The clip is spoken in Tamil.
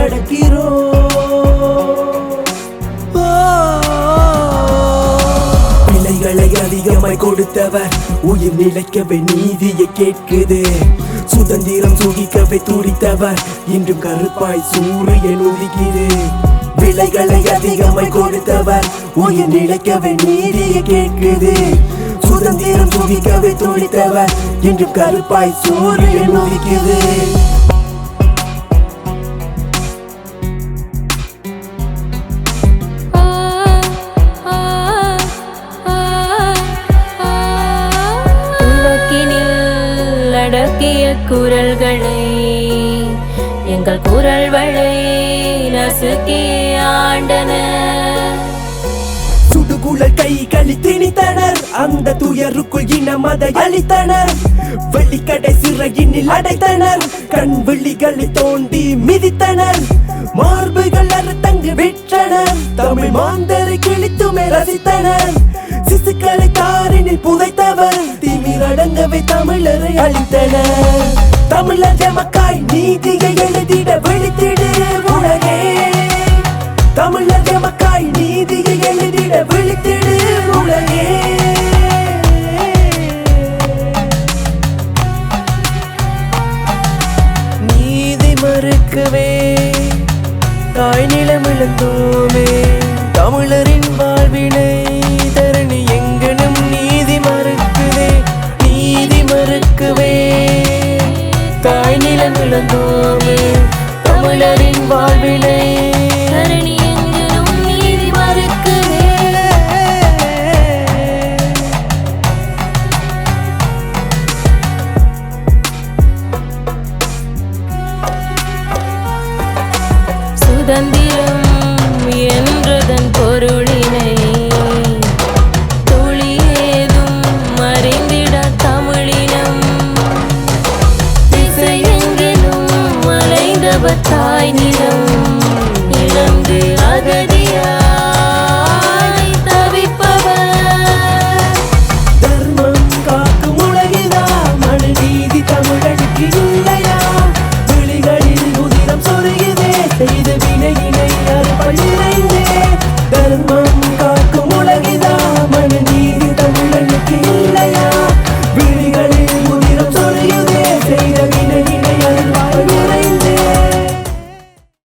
நடக்கிறோம். பிள்ளைகளை அதிகமாய் கொடுத்தவர் உயிர் நிலைக்கவே நீதியை கேட்குது. சுதந்திரம் சுகிக்கவே துடித்தவர் இன்றும் கருப்பாய் சூரியன் உதிக்குது. விலைகளை அதிகமாய் கொடுத்தவர் உயிர் நிலைக்கவே நீதியை கேட்குது. சுதந்திரம் சுகிக்கவே துடித்தவர் இன்றும் கருப்பாய் சூரியன் உதிக்குது. அடக்கிய குரல்களை எங்கள் குரல் வளை நசுக்கிய ஆண்டன. சுடுகுழல் கைகளை திணித்தனர், அந்த துயருக்குள் இனம் அதை அளித்தனர். வெள்ளிக்கடை சிறையினில் அடைத்தனர், கண் விழிகளை தோண்டி மிதித்தனர். மார்புகள் அறுத்தங்கு விற்றனர், தமிழ் மாந்தரை கிழித்துமே ரசித்தனர். சிசுக்களை தாரினில் புதைத்தவர் திமிரடங்கவே தமிழரை அழித்தனர். தமிழர் எமக்காய் நீதியை எழுதிட விழித்திடு உலகே. தமிழர் எமக்காய் நீதியை எழுதிட விழித்திடு உலகே. நீதி மறுக்கவே தாய் நிலம் இழந்தோமே, தமிழரின் வாழ்வினை தரணி எங்கனும் நீதி மறுக்குதே. நீதி மறுக்கவே தாய் நிலம் இழந்தோமே, தமிழரின் வாழ்வினை தரணி எங்கனும் நீதி மறுக்குதே. சுதந்திரம் என்றதன் பொருளினை துளி ஏதும் அறிந்திட தமிழினம் திசையெங்கிலும் அலைந்தவர் தாய் நிலம் இழந்து அகதியாய் தவிப்பவர். தர்மம் காக்கும் உலகிதா, மனு நீதி தமிழனுக்கு இல்லையா? விழிகளில் உதிரம் சொருகுதே, செய்த